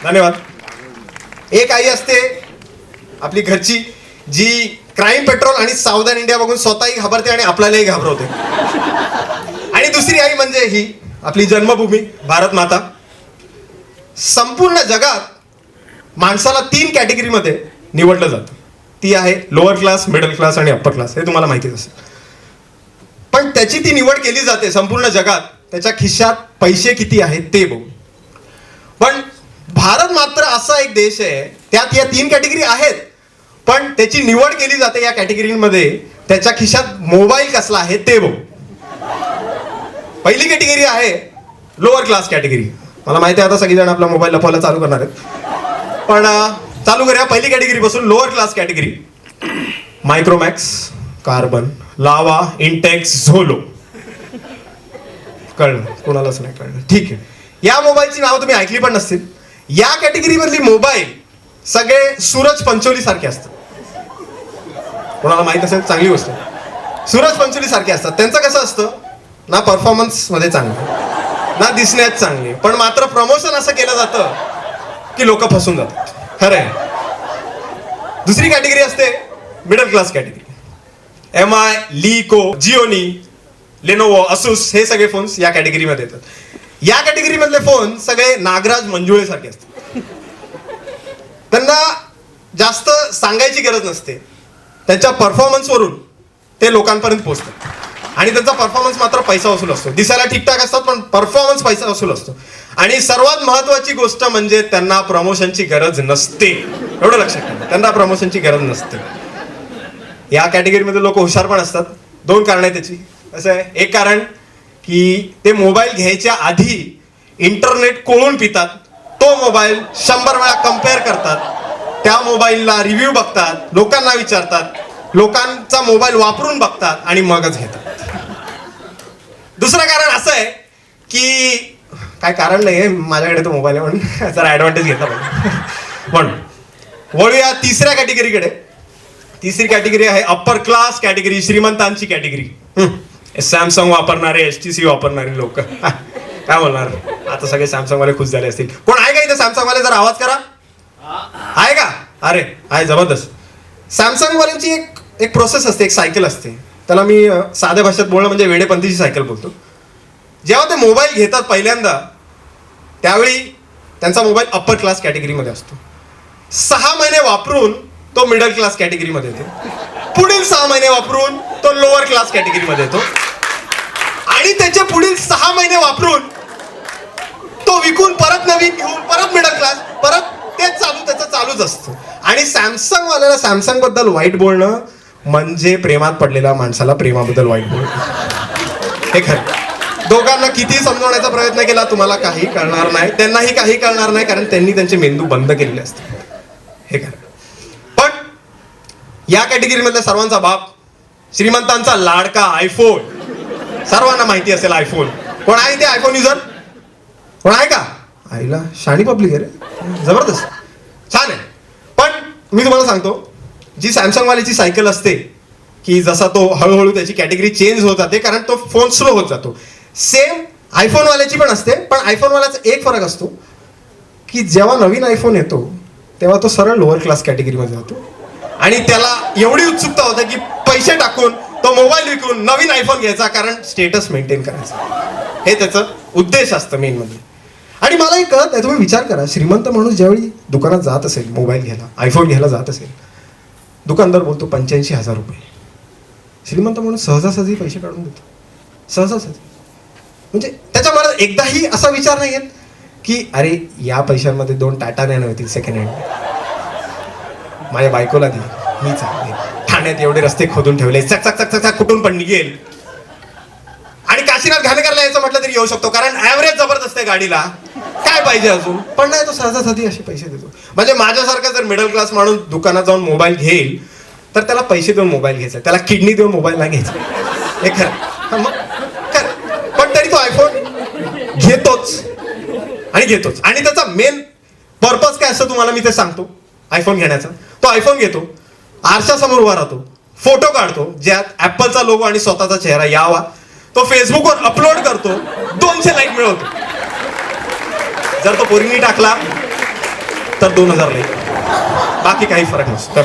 धन्यवाद. एक आई असते आपली घरची जी क्राईम पेट्रोल आणि सावधान इंडिया बघून स्वतःही घाबरते आणि आपल्यालाही घाबरवते. आणि दुसरी आई म्हणजे ही आपली जन्मभूमी भारत माता. संपूर्ण जगात माणसाला 3 कॅटेगरीमध्ये निवडलं जातं. ती आहे लोअर क्लास, मिडल क्लास आणि अप्पर क्लास. हे तुम्हाला माहितीच असेल. पण त्याची ती निवड केली जाते संपूर्ण जगात त्याच्या खिशात पैसे किती आहेत ते बघून. पण भारत मात्र असा एक देश आहे त्यात या 3 कॅटेगरी आहेत, पण त्याची निवड केली जाते या कॅटेगरीमध्ये त्याच्या खिशात मोबाईल कसला आहे ते बघून. पहिली कॅटेगरी आहे लोअर क्लास कॅटेगरी. मला माहिती आहे आता सगळेजण आपला मोबाईल लपवायला चालू करणार आहेत, पण चालू करूया पहिली कॅटेगरी पासून. Lower class category Micromax, carbon, लावा, इंटेक्स, झोलो. कळलं? कोणालाच नाही कळलं. ठीक आहे. या मोबाईलची नावं तुम्ही ऐकली पण नसतील. या कॅटेगरी मधली मोबाईल सगळे सूरज पंचोली सारखे असतात. कोणाला माहित असेल चांगली गोष्ट. सूरज पंचोली सारखे असतात. त्यांचं कसं असतं ना, परफॉर्मन्स मध्ये चांगलं ना, दिसण्यात चांगले, पण मात्र प्रमोशन असं केलं जातं की लोक फसून जातात. खरं आहे. दुसरी कॅटेगरी असते middle class category. MI, LeEco, Gionee, Lenovo, Asus हे सगळे फोन्स या कॅटेगरीमध्ये येतात. या कॅटेगरी मधले फोन सगळे नागराज मंजुळे सारखे असतात. त्यांना जास्त सांगायची गरज नसते. त्यांच्या परफॉर्मन्सवरून ते लोकांपर्यंत पोहोचतात आणि त्यांचा परफॉर्मन्स मात्र पैसा वसूल असतो. दिसायला ठीकठाक असतात पण परफॉर्मन्स पैसा वसूल असतो. आणि सर्वात महत्वाची गोष्ट म्हणजे त्यांना प्रमोशनची गरज नसते. एवढं लक्षात ठेवा, त्यांना प्रमोशनची गरज नसते. या कॅटेगरीमध्ये लोक हुशार पण असतात. 2 कारण आहे त्याची. कसं आहे, एक कारण की ते मोबाईल घ्यायच्या आधी इंटरनेट कोळून पितात. तो मोबाईल 100 वेळा कम्पेअर करतात. त्या मोबाईलला रिव्ह्यू बघतात, लोकांना विचारतात, लोकांचा मोबाईल वापरून बघतात आणि मगच घेतात. दुसरं कारण असं आहे की काय कारण नाही, माझ्याकडे तो मोबाईल आहे म्हणून जरा ऍडव्हान्टेज घेता म्हणून. वळूया तिसऱ्या कॅटेगरीकडे. तिसरी कॅटेगरी आहे अप्पर क्लास कॅटेगरी, श्रीमंतांची कॅटेगरी. सॅमसंग वापरणारे, HTC वापरणारे लोक. काय बोलणार, आता सगळे सॅमसंग वाले खुश झाले असतील. कोण आहे का इथे सॅमसंग वाले? जरा आवाज करा. आहे का? अरे आहे, जबरदस्त. सॅमसंग वाल्यांची एक प्रोसेस असते, एक सायकल असते. त्याला मी साध्या भाषेत बोलणं म्हणजे वेडेपंथीची सायकल बोलतो. जेव्हा ते मोबाईल घेतात पहिल्यांदा त्यावेळी त्यांचा मोबाईल अप्पर क्लास कॅटेगरीमध्ये असतो. 6 महिने वापरून तो मिडल क्लास कॅटेगरीमध्ये येतो. पुढील 6 महिने वापरून तो लोअर क्लास कॅटेगरीमध्ये येतो आणि त्याचे पुढील 6 महिने वापरून तो विकून परत नवीन घेऊन परत मिडल क्लास, परत तेच चालू, त्याचं चालूच असतं. आणि सॅमसंग वाल्याला सॅमसंग बद्दल वाईट बोलणं म्हणजे प्रेमात पडलेल्या माणसाला प्रेमाबद्दल वाईट बोलणं. हे खरं. दोघांना किती समजवण्याचा प्रयत्न केला तुम्हाला काही कळणार नाही, त्यांनाही काही कळणार नाही, कारण त्यांनी त्यांचे मेंदू बंद केलेले असते. हे खरं. पण या कॅटेगरीमधल्या सर्वांचा बाप, श्रीमंतांचा लाडका आयफोन. सर्वांना माहिती असेल आयफोन. कोण आहे ते आयफोन युजर? कोण आहे का? आईला शाणी पब्लिक आहे रे, जबरदस्त, छान आहे. पण मी तुम्हाला सांगतो, जी सॅमसंग वाल्याची सायकल असते की जसा तो हळूहळू त्याची कॅटेगरी चेंज होत जाते कारण तो फोन स्लो होत जातो. सेम आयफोन वाल्याची पण असते. पण आयफोन वाल्याचा एक फरक असतो की जेव्हा नवीन आयफोन येतो तेव्हा तो सरळ लोअर क्लास कॅटेगरीमध्ये जातो आणि त्याला एवढी उत्सुकता होते की पैसे टाकून तो मोबाईल विकून नवीन आयफोन घ्यायचा, कारण स्टेटस मेंटेन करायचं. हे त्याचं उद्देश असतं मेन मध्ये. आणि मलाही कळत नाही, तुम्ही विचार करा, श्रीमंत माणूस ज्यावेळी दुकानात जात असेल मोबाईल घ्यायला, आयफोन घ्यायला जात असेल, दुकानदार बोलतो 85,000 रुपये. श्रीमंत माणूस सहजासहजी पैसे काढून देतो, सहजासहजी. म्हणजे त्याच्या मनात एकदाही असा विचार नाही येत की अरे या पैशांमध्ये 2 टाटा नॅनो होतील सेकंड हँड, माझ्या बायकोला दे, मी चालले. ठाण्यात एवढे रस्ते खोदून ठेवले, चक चक चक चक कुठून पण निघेल. आणि काशीनाथ घाणेकरला यायचं म्हटलं तरी येऊ शकतो, कारण ऍव्हरेज जबरदस्त आहे गाडीला, काय पाहिजे अजून. पण नाही, तो सहजासहजी असे पैसे देतो. म्हणजे माझ्यासारखा जर मिडल क्लास माणूस दुकानात जाऊन मोबाईल घेईल तर त्याला पैसे देऊन मोबाईल घ्यायचा, त्याला किडनी देऊन मोबाईल नाही घ्यायचा. हे खरं. मग खरं. पण तरी तो आयफोन घेतोच आणि घेतोच. आणि त्याचा मेन पर्पज काय असतं तुम्हाला मी ते सांगतो. आयफोन घेण्याचा, तो आयफोन घेतो, आरशासमोर उभा राहतो, फोटो काढतो ज्यात ऍपलचा लोगो आणि स्वतःचा चेहरा यावा, तो फेसबुकवर अपलोड करतो, 200 लाईक मिळवतो. जर तो पोरींनी टाकला तर 2000 ला येईल. बाकी काही फरक नसतो.